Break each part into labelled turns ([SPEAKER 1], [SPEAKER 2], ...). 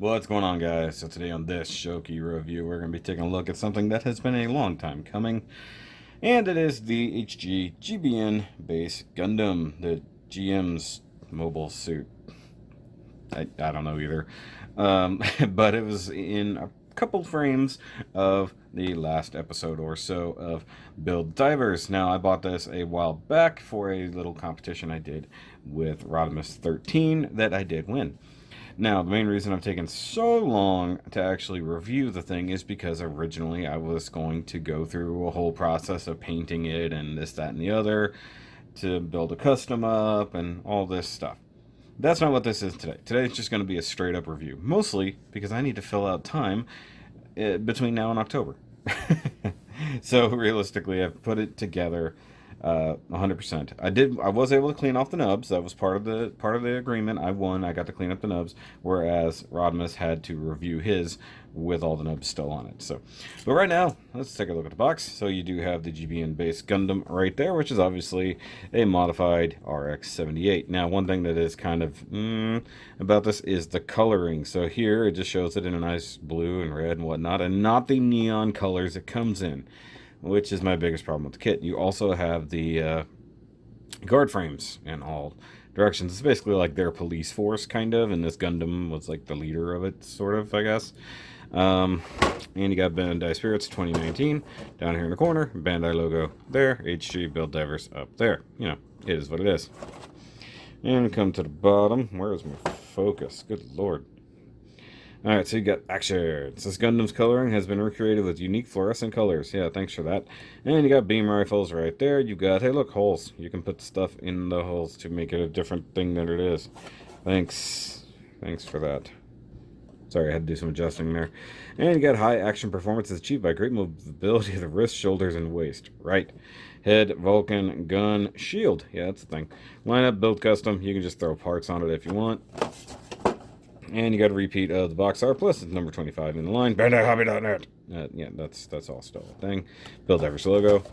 [SPEAKER 1] What's going on, guys? So today on this Shoky review, we're going to be taking a look at something that has been a long time coming, and it is the HG GBN base Gundam, the GM's mobile suit. I don't know either, but it was in a couple frames of the last episode or so of Build Divers. Now, I bought this a while back for a little competition I did with Rodimus 13 that I did win. Now, the main reason I've taken so long to actually review the thing is because originally I was going to go through a whole process of painting it and this, that, and the other to build a custom up and all this stuff. That's not what this is today. Today it's just going to be a straight up review, mostly because I need to fill out time between now and October. So realistically, I've put it together 100%. I was able to clean off the nubs. That was part of the agreement. I won. I got to clean up the nubs, whereas Rodimus had to review his with all the nubs still on it. So, but right now, let's take a look at the box. So you do have the GBN base Gundam right there, which is obviously a modified RX-78. Now, one thing that is kind of about this is the coloring. So here it just shows it in a nice blue and red and whatnot, and not the neon colors it comes in, which is my biggest problem with the kit. You also have the guard frames in all directions. It's basically like their police force, kind of, and this Gundam was like the leader of it, sort of, I guess. And you got Bandai Spirits 2019 down here in the corner, Bandai logo there, HG Build Divers up there. You know, it is what it is. And come to the bottom. Where is my focus? Good lord. Alright, so you got action. This Gundam's coloring has been recreated with unique fluorescent colors. Yeah, thanks for that. And you got beam rifles right there. You got, hey look, holes. You can put stuff in the holes to make it a different thing than it is. Thanks. Thanks for that. Sorry, I had to do some adjusting there. And you got high action performance is achieved by great mobility of the wrists, shoulders, and waist. Right. Head, Vulcan, gun, shield. Yeah, that's the thing. Lineup, build custom. You can just throw parts on it if you want. And you got a repeat of the box art, plus it's number 25 in the line. BandaiHobby.net. Yeah, that's all still a thing. Build Divers logo.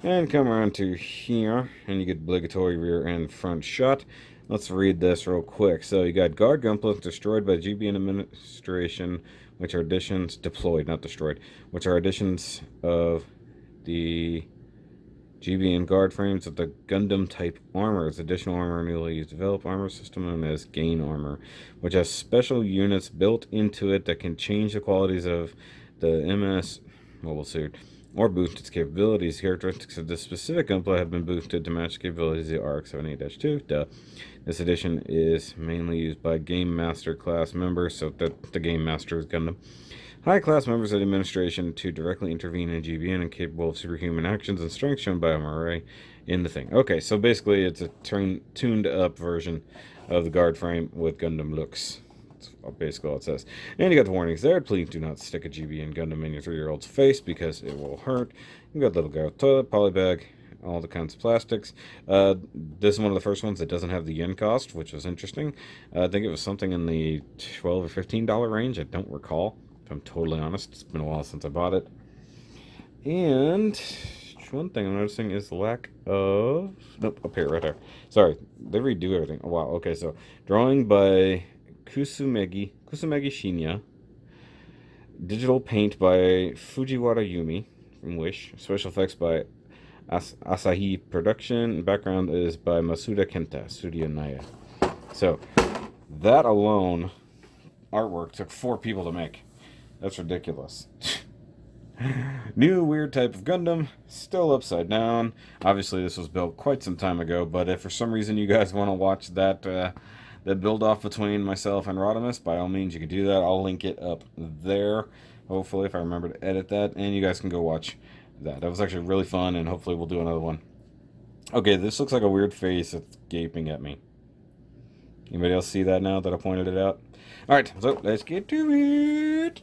[SPEAKER 1] And come around to here, and you get obligatory rear and front shot. Let's read this real quick. So you got guard Gunpla destroyed by GBN administration, which are additions deployed, not destroyed, which are additions of the GBN guard frames of the Gundam type armor. It's additional armor newly used developed armor system known as Gain Armor, which has special units built into it that can change the qualities of the MS mobile suit or boost its capabilities. Characteristics of this specific Gunpla have been boosted to match the capabilities of the RX-78-2. Duh. This edition is mainly used by Game Master class members, so that the Game Master is Gundam. High class members of the administration to directly intervene in GBN and capable of superhuman actions and strength shown by MRA in the thing. Okay, so basically it's a tuned up version of the guard frame with Gundam looks. That's basically all it says. And you got the warnings there. Please do not stick a GBN Gundam in your 3-year-old's face because it will hurt. You got little guy with toilet, polybag, all the kinds of plastics. This is one of the first ones that doesn't have the yen cost, which was interesting. I think it was something in the $12 or $15 range. I don't recall, if I'm totally honest. It's been a while since I bought it. And one thing I'm noticing is the lack of... Nope, up here, right there. Sorry, they redo everything. Oh, wow, okay, so drawing by Kusumegi Shinya. Digital paint by Fujiwara Yumi from Wish. Special effects by Asahi Production. Background is by Masuda Kenta, Studio Naya. So, that alone, artwork took 4 people to make. That's ridiculous. New weird type of Gundam, still upside down. Obviously, this was built quite some time ago, but if for some reason you guys want to watch that build off between myself and Rodimus, by all means, you can do that. I'll link it up there, hopefully, if I remember to edit that, and you guys can go watch that. That was actually really fun, and hopefully we'll do another one. Okay, this looks like a weird face that's gaping at me. Anybody else see that now that I pointed it out? Alright, so let's get to it.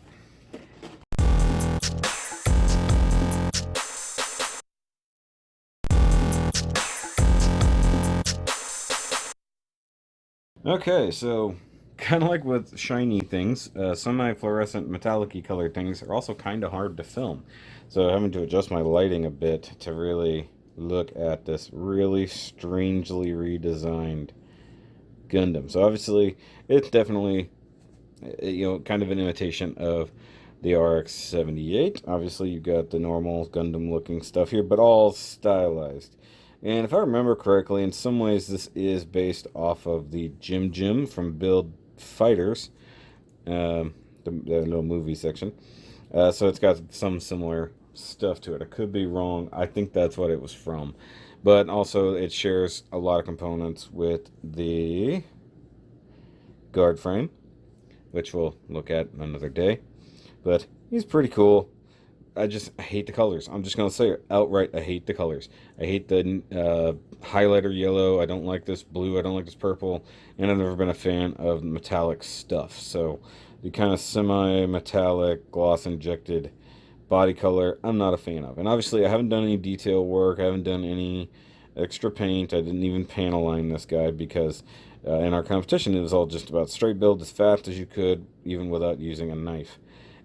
[SPEAKER 1] Okay, so kind of like with shiny things, semi-fluorescent metallic-y colored things are also kind of hard to film. So having to adjust my lighting a bit to really look at this really strangely redesigned Gundam. So obviously, it's definitely kind of an imitation of the RX-78. Obviously, you've got the normal Gundam-looking stuff here, but all stylized. And if I remember correctly, in some ways this is based off of the Jim from Build Fighters, the little movie section. So it's got some similar stuff to it. I could be wrong. I think that's what it was from. But also it shares a lot of components with the guard frame, which we'll look at another day. But he's pretty cool. I hate the colors. I'm just going to say it outright. I hate the colors. I hate the highlighter yellow. I don't like this blue. I don't like this purple. And I've never been a fan of metallic stuff. So the kind of semi-metallic, gloss-injected body color, I'm not a fan of. And obviously, I haven't done any detail work. I haven't done any extra paint. I didn't even panel line this guy because in our competition, it was all just about straight build as fast as you could, even without using a knife.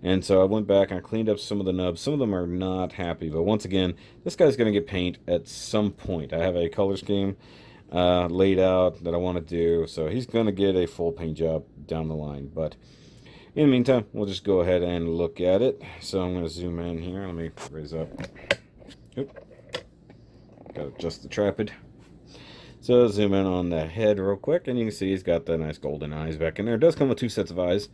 [SPEAKER 1] And so I went back and I cleaned up some of the nubs. Some of them are not happy, but once again, this guy's going to get paint at some point. I have a color scheme laid out that I want to do, so he's going to get a full paint job down the line. But in the meantime, we'll just go ahead and look at it. So I'm going to zoom in here. Let me raise up. Oop. Got to adjust the tripod. So zoom in on the head real quick, and you can see he's got the nice golden eyes back in there. It does come with 2 sets of eyes,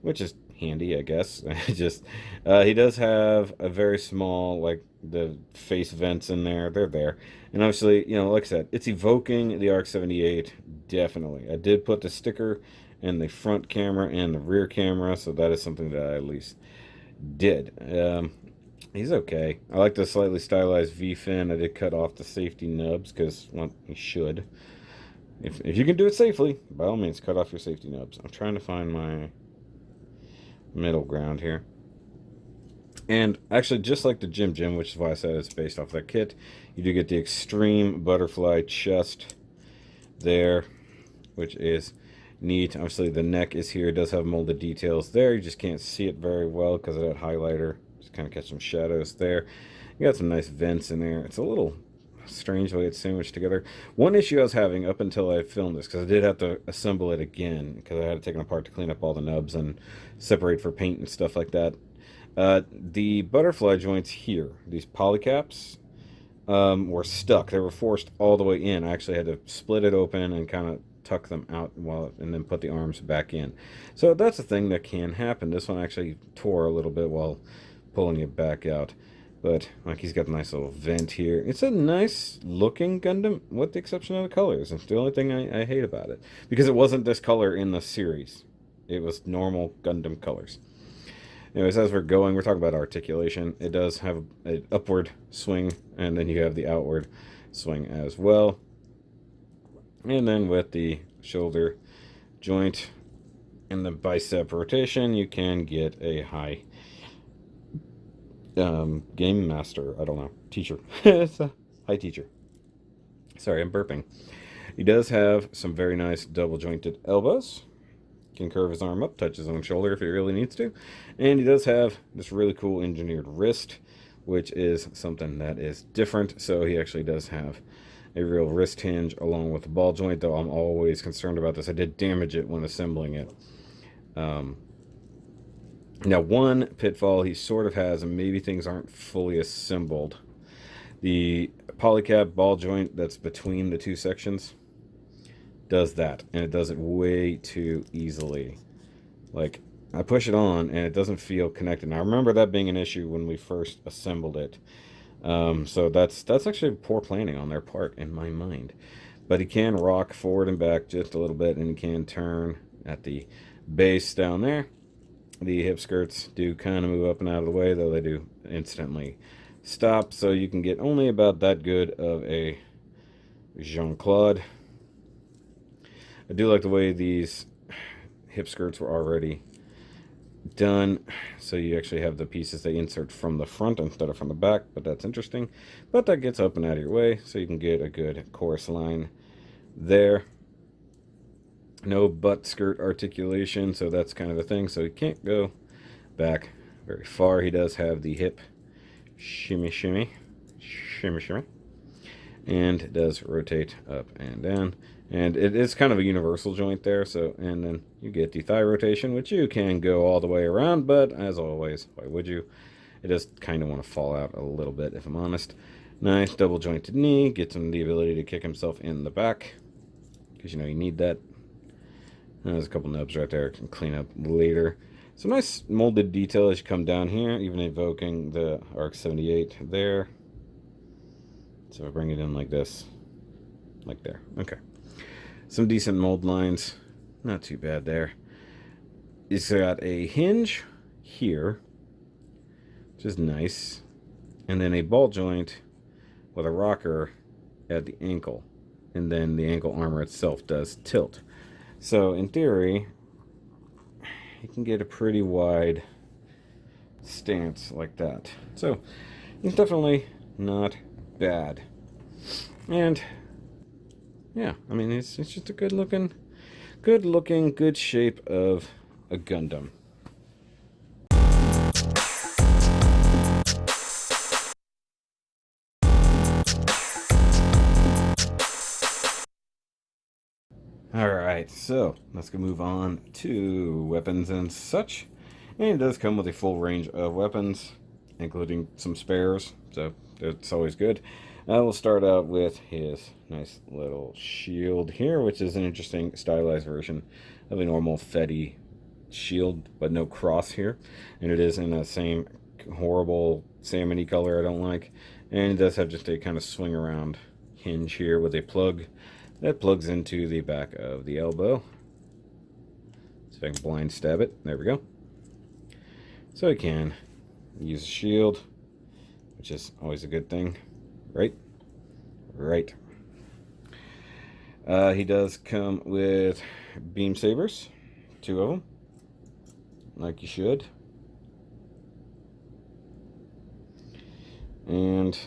[SPEAKER 1] which is handy, I guess. He does have a very small, like, the face vents in there. They're there. And obviously, like I said, it's evoking the RX-78, definitely. I did put the sticker in the front camera and the rear camera, so that is something that I at least did. He's okay. I like the slightly stylized V-fin. I did cut off the safety nubs because, well, you should. If you can do it safely, by all means, cut off your safety nubs. I'm trying to find my middle ground here. And actually, just like the Jim, which is why I said it's based off that kit, you do get the extreme butterfly chest there, which is neat. Obviously, the neck is here. It does have molded details there. You just can't see it very well because of that highlighter. Just kind of catch some shadows there. You got some nice vents in there. It's a little strange way it's sandwiched together. One issue I was having up until I filmed this, because I did have to assemble it again, because I had to take it apart to clean up all the nubs and separate for paint and stuff like that. The butterfly joints here, these polycaps, were stuck. They were forced all the way in. I actually had to split it open and kind of tuck them out and then put the arms back in. So that's a thing that can happen. This one actually tore a little bit while pulling it back out. But, like, he's got a nice little vent here. It's a nice looking Gundam, with the exception of the colors. It's the only thing I hate about it. Because it wasn't this color in the series. It was normal Gundam colors. Anyways, as we're going, we're talking about articulation. It does have an upward swing, and then you have the outward swing as well. And then with the shoulder joint and the bicep rotation, you can get a high game master, I don't know, teacher. It's a high teacher. Sorry, I'm burping. He does have some very nice double jointed elbows. Can curve his arm up, touch his own shoulder if he really needs to. And he does have this really cool engineered wrist, which is something that is different. So he actually does have a real wrist hinge along with the ball joint, though I'm always concerned about this. I did damage it when assembling it. Now, one pitfall he sort of has, and maybe things aren't fully assembled. The polycap ball joint that's between the two sections does that, and it does it way too easily. Like, I push it on, and it doesn't feel connected. Now, I remember that being an issue when we first assembled it. So that's actually poor planning on their part, in my mind. But he can rock forward and back just a little bit, and he can turn at the base down there. The hip skirts do kind of move up and out of the way, though they do instantly stop, so you can get only about that good of a Jean-Claude. I do like the way these hip skirts were already done, so you actually have the pieces they insert from the front instead of from the back, but that's interesting. But that gets up and out of your way, so you can get a good chorus line there. No butt skirt articulation, so that's kind of a thing, so he can't go back very far. He does have the hip shimmy, and it does rotate up and down. And it is kind of a universal joint there, so, and then you get the thigh rotation, which you can go all the way around, but as always, why would you? It does kind of want to fall out a little bit, if I'm honest. Nice double jointed knee, gets him the ability to kick himself in the back, because you know you need that. There's a couple nubs right there I can clean up later. Some nice molded detail as you come down here, even evoking the Arc 78 there. So I bring it in like this, like there. Okay. Some decent mold lines, not too bad there. It's got a hinge here, which is nice, and then a ball joint with a rocker at the ankle, and then the ankle armor itself does tilt. So in theory, you can get a pretty wide stance like that. So it's definitely not bad. And yeah, I mean, it's just a good looking, good shape of a Gundam. Alright, so let's go move on to weapons and such. And it does come with a full range of weapons, including some spares, so it's always good. We'll start out with his nice little shield here, which is an interesting stylized version of a normal Fetty shield, but no cross here. And it is in the same horrible salmon-y color I don't like. And it does have just a kind of swing around hinge here with a plug that plugs into the back of the elbow. See if I can blind stab it. There we go. So I can use a shield, which is always a good thing. Right? Right. He does come with beam sabers. 2 of them. Like you should. And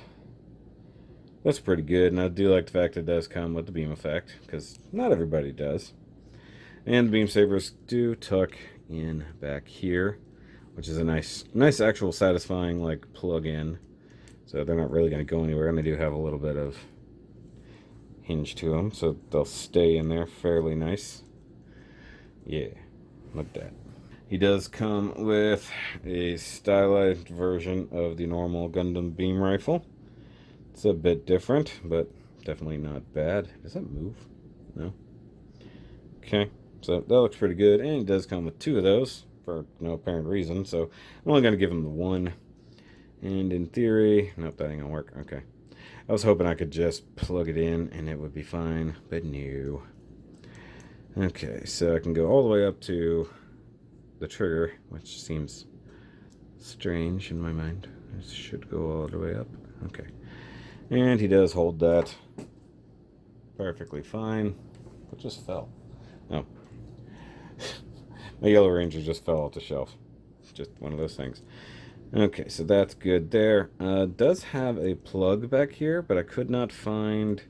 [SPEAKER 1] that's pretty good. And I do like the fact it does come with the beam effect, because not everybody does. And the beam sabers do tuck in back here, which is a nice actual satisfying like plug-in. So they're not really going to go anywhere, and they do have a little bit of hinge to them, so they'll stay in there fairly nice. Yeah, like that. He does come with a stylized version of the normal Gundam beam rifle. It's a bit different, but definitely not bad. Does that move? No. Okay, so that looks pretty good, and he does come with 2 of those for no apparent reason, so I'm only going to give him the 1. And in theory, nope, that ain't gonna work. Okay. I was hoping I could just plug it in and it would be fine, but no. Okay, so I can go all the way up to the trigger, which seems strange in my mind. It should go all the way up. Okay. And he does hold that perfectly fine. What just fell? Oh. My Yellow Ranger just fell off the shelf. Just one of those things. Okay, so that's good there. Does have a plug back here, but I could not find,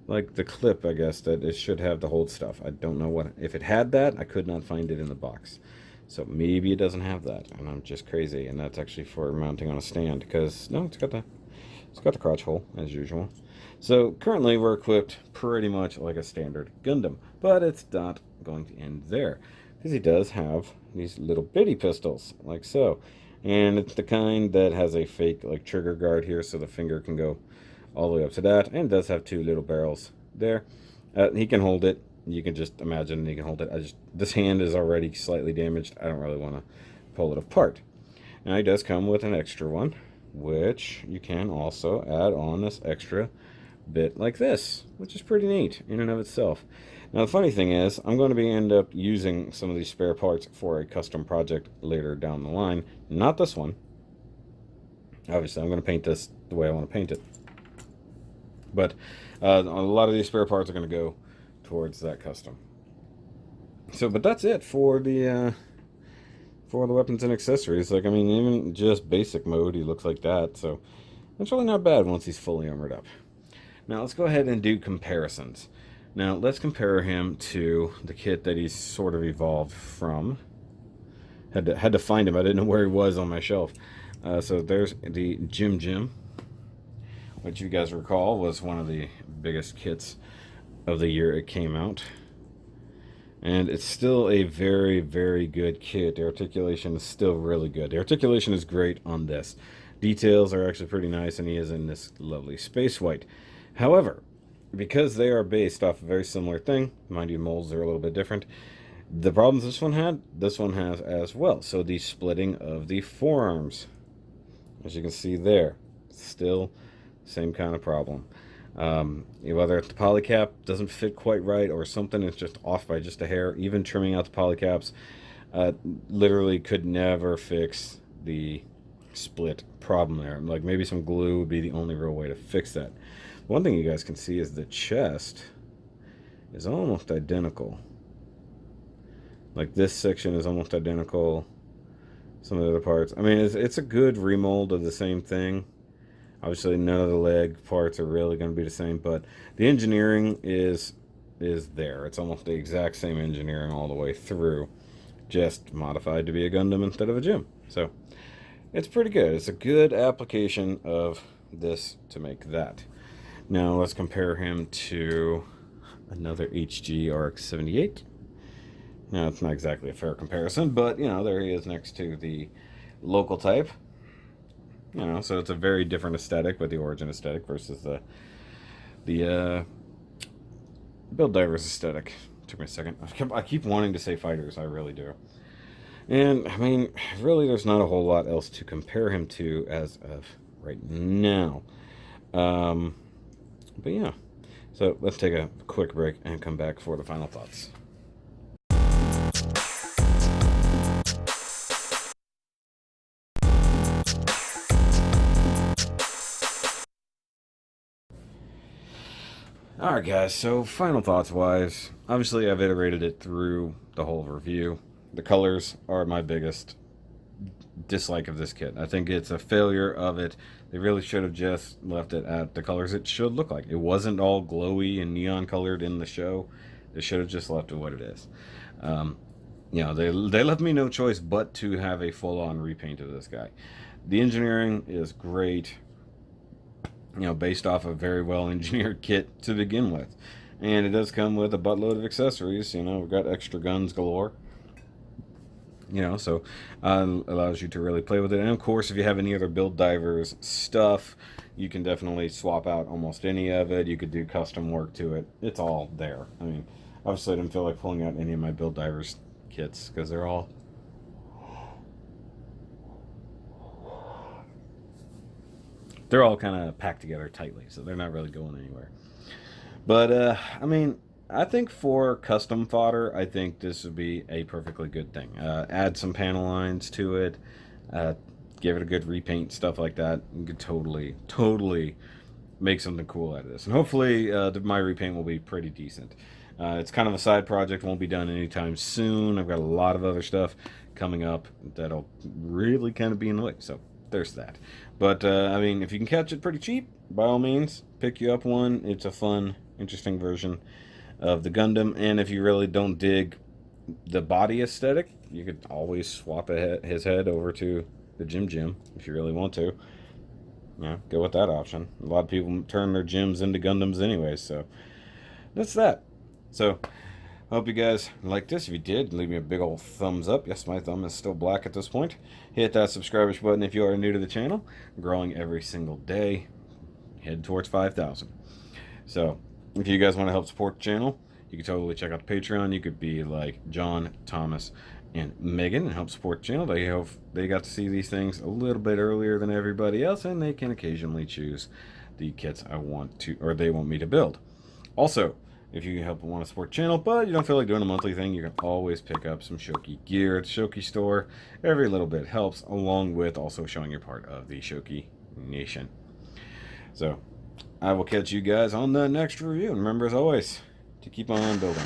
[SPEAKER 1] like, the clip, I guess, that it should have to hold stuff. I don't know what... If it had that, I could not find it in the box. So maybe it doesn't have that, and I'm just crazy, and that's actually for mounting on a stand, because, no, it's got the crotch hole, as usual. So, currently, we're equipped pretty much like a standard Gundam, but it's not going to end there, because he does have these little bitty pistols, like so. And it's the kind that has a fake like trigger guard here, so the finger can go all the way up to that, and it does have 2 little barrels there. He can hold it. You can just imagine he can hold it. This hand is already slightly damaged. I don't really want to pull it apart. Now he does come with an extra one, which you can also add on this extra bit like this, which is pretty neat in and of itself. Now the funny thing is, I'm going to end up using some of these spare parts for a custom project later down the line. Not this one. Obviously, I'm going to paint this the way I want to paint it. But a lot of these spare parts are going to go towards that custom. So, but that's it for the weapons and accessories. Like, I mean, even just basic mode, he looks like that. So, that's really not bad once he's fully armored up. Now, let's go ahead and do comparisons. Now, let's compare him to the kit that he's sort of evolved from. Had to find him. I didn't know where he was on my shelf. So there's the Jim, which you guys recall was one of the biggest kits of the year it came out. And it's still a very, very good kit. The articulation is still really good. The articulation is great on this. Details are actually pretty nice, and he is in this lovely space white. However, because they are based off a very similar thing, mind you, molds are a little bit different, the problems this one had, this one has as well. So the splitting of the forearms, as you can see there, still same kind of problem. Whether the polycap doesn't fit quite right or something is just off by just a hair, even trimming out the polycaps literally could never fix the split problem there. Like, maybe some glue would be the only real way to fix that. One thing you guys can see is the chest is almost identical. Like, this section is almost identical. Some of the other parts, I mean, it's a good remold of the same thing. Obviously, none of the leg parts are really going to be the same, but the engineering is there. It's almost the exact same engineering all the way through, just modified to be a Gundam instead of a gym. So it's pretty good. It's a good application of this to make that. Now let's compare him to another HG RX-78. Now, it's not exactly a fair comparison, but, you know, there he is next to the local type. You know, so it's a very different aesthetic, with the origin aesthetic versus the Build Divers aesthetic. Took me a second. I keep wanting to say fighters, I really do. And, I mean, really there's not a whole lot else to compare him to as of right now. But yeah, so let's take a quick break and come back for the final thoughts. Alright guys, so final thoughts wise, obviously I've iterated it through the whole review. The colors are my biggest dislike of this kit. I think it's a failure of it. They really should have just left it at the colors it should look like. It wasn't all glowy and neon colored in the show. They should have just left it what it is. You know, they left me no choice but to have a full-on repaint of this guy. The engineering is great, you know, based off a very well engineered kit to begin with, and it does come with a buttload of accessories. You know, we've got extra guns galore, you know, so allows you to really play with it. And of course, if you have any other Build Divers stuff, you can definitely swap out almost any of it. You could do custom work to it. It's all there. I mean, obviously I didn't feel like pulling out any of my Build Divers kits because they're all kind of packed together tightly, so they're not really going anywhere. But I mean, I think for custom fodder, I think this would be a perfectly good thing. Add some panel lines to it, give it a good repaint, stuff like that. You could totally make something cool out of this. And hopefully my repaint will be pretty decent. It's kind of a side project, won't be done anytime soon. I've got a lot of other stuff coming up that'll really kind of be in the way, so there's that. But I mean, if you can catch it pretty cheap, by all means, pick you up one. It's a fun, interesting version of the Gundam. And if you really don't dig the body aesthetic, you could always swap his head over to the Gym if you really want to. Yeah, go with that option. A lot of people turn their Gyms into Gundams anyway, so that's that. So I hope you guys liked this. If you did, leave me a big old thumbs up. Yes, my thumb is still black at this point. Hit that subscribe button if you are new to the channel. Growing every single day. Head towards 5,000. So if you guys want to help support the channel, you can totally check out the Patreon. You could be like John, Thomas, and Megan and help support the channel. They got to see these things a little bit earlier than everybody else, and they can occasionally choose the kits I want to, or they want me to build. Also, if you want to support the channel, but you don't feel like doing a monthly thing, you can always pick up some Shoky gear at the Shoky store. Every little bit helps, along with also showing you're part of the Shoky Nation. So, I will catch you guys on the next review. And remember, as always, to keep on building.